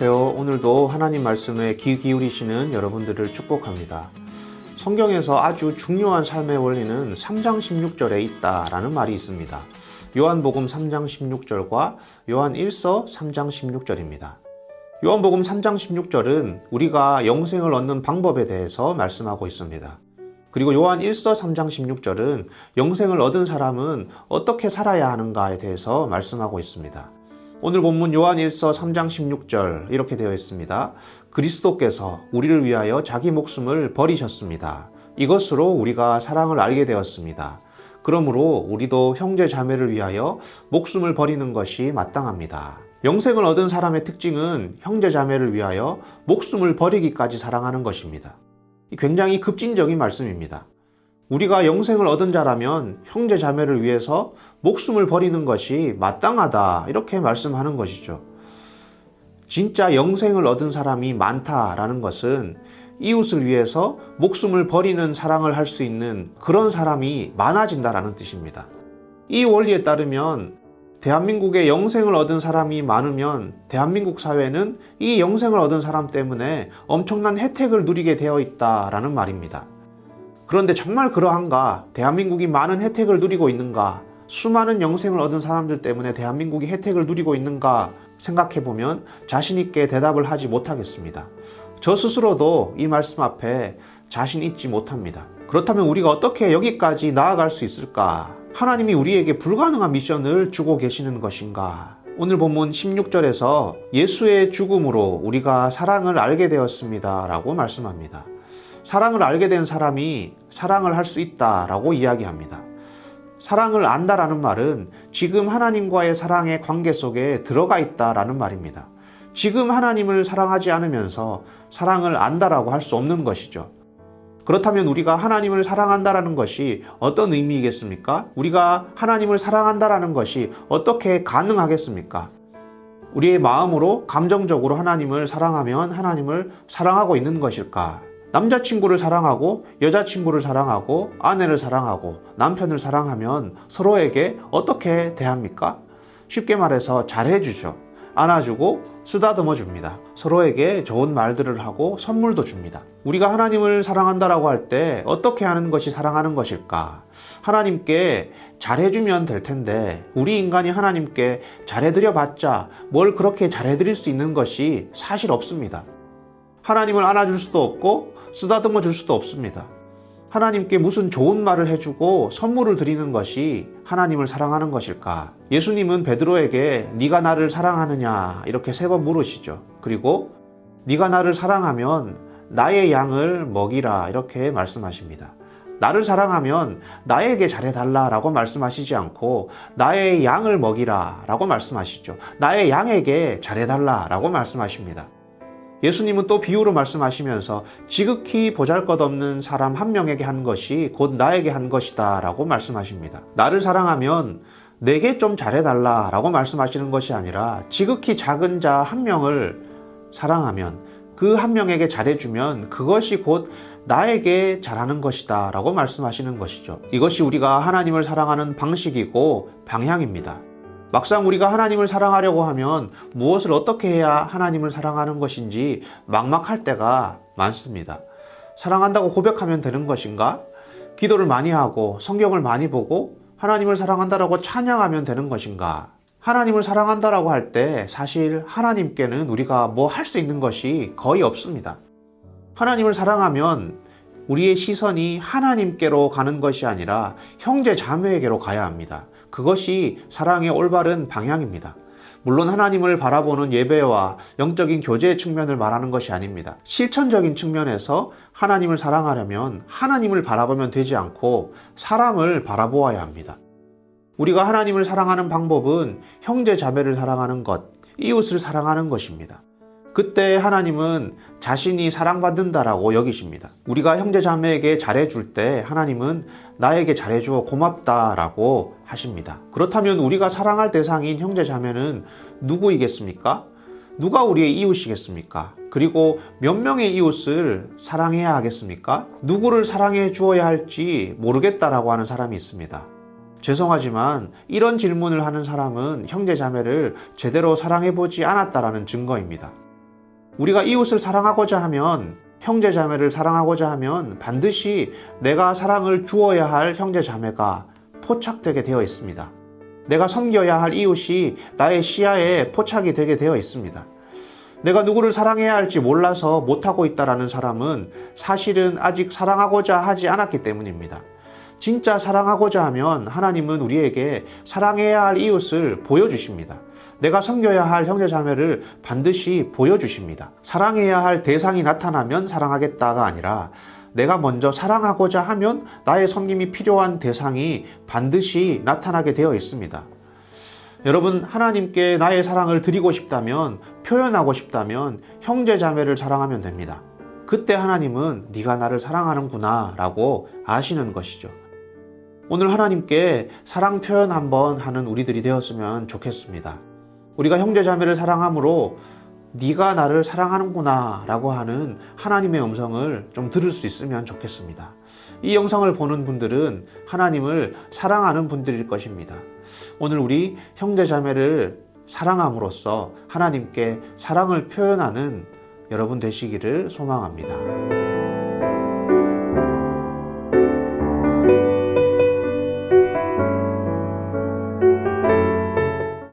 안녕하세요. 오늘도 하나님 말씀에 귀 기울이시는 여러분들을 축복합니다. 성경에서 아주 중요한 삶의 원리는 3장 16절에 있다라는 말이 있습니다. 요한복음 3장 16절과 요한 1서 3장 16절입니다. 요한복음 3장 16절은 우리가 영생을 얻는 방법에 대해서 말씀하고 있습니다. 그리고 요한 1서 3장 16절은 영생을 얻은 사람은 어떻게 살아야 하는가에 대해서 말씀하고 있습니다. 오늘 본문 요한 1서 3장 16절 이렇게 되어 있습니다. 그리스도께서 우리를 위하여 자기 목숨을 버리셨습니다. 이것으로 우리가 사랑을 알게 되었습니다. 그러므로 우리도 형제 자매를 위하여 목숨을 버리는 것이 마땅합니다. 영생을 얻은 사람의 특징은 형제 자매를 위하여 목숨을 버리기까지 사랑하는 것입니다. 굉장히 급진적인 말씀입니다. 우리가 영생을 얻은 자라면 형제 자매를 위해서 목숨을 버리는 것이 마땅하다 이렇게 말씀하는 것이죠. 진짜 영생을 얻은 사람이 많다라는 것은 이웃을 위해서 목숨을 버리는 사랑을 할 수 있는 그런 사람이 많아진다라는 뜻입니다. 이 원리에 따르면 대한민국에 영생을 얻은 사람이 많으면 대한민국 사회는 이 영생을 얻은 사람 때문에 엄청난 혜택을 누리게 되어 있다라는 말입니다. 그런데 정말 그러한가? 대한민국이 많은 혜택을 누리고 있는가? 수많은 영생을 얻은 사람들 때문에 대한민국이 혜택을 누리고 있는가? 생각해보면 자신 있게 대답을 하지 못하겠습니다. 저 스스로도 이 말씀 앞에 자신 있지 못합니다. 그렇다면 우리가 어떻게 여기까지 나아갈 수 있을까? 하나님이 우리에게 불가능한 미션을 주고 계시는 것인가? 오늘 본문 16절에서 예수의 죽음으로 우리가 사랑을 알게 되었습니다 라고 말씀합니다. 사랑을 알게 된 사람이 사랑을 할 수 있다라고 이야기합니다. 사랑을 안다라는 말은 지금 하나님과의 사랑의 관계 속에 들어가 있다라는 말입니다. 지금 하나님을 사랑하지 않으면서 사랑을 안다라고 할 수 없는 것이죠. 그렇다면 우리가 하나님을 사랑한다라는 것이 어떤 의미이겠습니까? 우리가 하나님을 사랑한다라는 것이 어떻게 가능하겠습니까? 우리의 마음으로 감정적으로 하나님을 사랑하면 하나님을 사랑하고 있는 것일까? 남자친구를 사랑하고 여자친구를 사랑하고 아내를 사랑하고 남편을 사랑하면 서로에게 어떻게 대합니까? 쉽게 말해서 잘해주죠. 안아주고 쓰다듬어 줍니다. 서로에게 좋은 말들을 하고 선물도 줍니다. 우리가 하나님을 사랑한다라고 할 때 어떻게 하는 것이 사랑하는 것일까? 하나님께 잘해주면 될 텐데 우리 인간이 하나님께 잘해드려 봤자 뭘 그렇게 잘해드릴 수 있는 것이 사실 없습니다. 하나님을 안아줄 수도 없고 쓰다듬어 줄 수도 없습니다. 하나님께 무슨 좋은 말을 해주고 선물을 드리는 것이 하나님을 사랑하는 것일까? 예수님은 베드로에게 네가 나를 사랑하느냐 이렇게 3번 물으시죠. 그리고 네가 나를 사랑하면 나의 양을 먹이라 이렇게 말씀하십니다. 나를 사랑하면 나에게 잘해달라라고 말씀하시지 않고 나의 양을 먹이라 라고 말씀하시죠. 나의 양에게 잘해달라라고 말씀하십니다. 예수님은 또 비유로 말씀하시면서 지극히 보잘것없는 사람 한 명에게 한 것이 곧 나에게 한 것이다 라고 말씀하십니다. 나를 사랑하면 내게 좀 잘해달라 라고 말씀하시는 것이 아니라 지극히 작은 자 한 명을 사랑하면 그 한 명에게 잘해주면 그것이 곧 나에게 잘하는 것이다 라고 말씀하시는 것이죠. 이것이 우리가 하나님을 사랑하는 방식이고 방향입니다. 막상 우리가 하나님을 사랑하려고 하면 무엇을 어떻게 해야 하나님을 사랑하는 것인지 막막할 때가 많습니다. 사랑한다고 고백하면 되는 것인가? 기도를 많이 하고 성경을 많이 보고 하나님을 사랑한다라고 찬양하면 되는 것인가? 하나님을 사랑한다라고 할 때 사실 하나님께는 우리가 뭐 할 수 있는 것이 거의 없습니다. 하나님을 사랑하면 우리의 시선이 하나님께로 가는 것이 아니라 형제 자매에게로 가야 합니다. 그것이 사랑의 올바른 방향입니다. 물론 하나님을 바라보는 예배와 영적인 교제의 측면을 말하는 것이 아닙니다. 실천적인 측면에서 하나님을 사랑하려면 하나님을 바라보면 되지 않고 사람을 바라보아야 합니다. 우리가 하나님을 사랑하는 방법은 형제 자매를 사랑하는 것, 이웃을 사랑하는 것입니다. 그때 하나님은 자신이 사랑받는다라고 여기십니다. 우리가 형제 자매에게 잘해줄 때 하나님은 나에게 잘해주어 고맙다라고 하십니다. 그렇다면 우리가 사랑할 대상인 형제 자매는 누구이겠습니까? 누가 우리의 이웃이겠습니까? 그리고 몇 명의 이웃을 사랑해야 하겠습니까? 누구를 사랑해 주어야 할지 모르겠다라고 하는 사람이 있습니다. 죄송하지만 이런 질문을 하는 사람은 형제 자매를 제대로 사랑해보지 않았다라는 증거입니다. 우리가 이웃을 사랑하고자 하면, 형제 자매를 사랑하고자 하면 반드시 내가 사랑을 주어야 할 형제 자매가 포착되게 되어 있습니다. 내가 섬겨야 할 이웃이 나의 시야에 포착이 되게 되어 있습니다. 내가 누구를 사랑해야 할지 몰라서 못하고 있다라는 사람은 사실은 아직 사랑하고자 하지 않았기 때문입니다. 진짜 사랑하고자 하면 하나님은 우리에게 사랑해야 할 이웃을 보여주십니다. 내가 섬겨야 할 형제자매를 반드시 보여주십니다. 사랑해야 할 대상이 나타나면 사랑하겠다가 아니라 내가 먼저 사랑하고자 하면 나의 섬김이 필요한 대상이 반드시 나타나게 되어 있습니다. 여러분, 하나님께 나의 사랑을 드리고 싶다면, 표현하고 싶다면 형제자매를 사랑하면 됩니다. 그때 하나님은 네가 나를 사랑하는구나 라고 아시는 것이죠. 오늘 하나님께 사랑 표현 한번 하는 우리들이 되었으면 좋겠습니다. 우리가 형제자매를 사랑함으로 네가 나를 사랑하는구나 라고 하는 하나님의 음성을 좀 들을 수 있으면 좋겠습니다. 이 영상을 보는 분들은 하나님을 사랑하는 분들일 것입니다. 오늘 우리 형제자매를 사랑함으로써 하나님께 사랑을 표현하는 여러분 되시기를 소망합니다.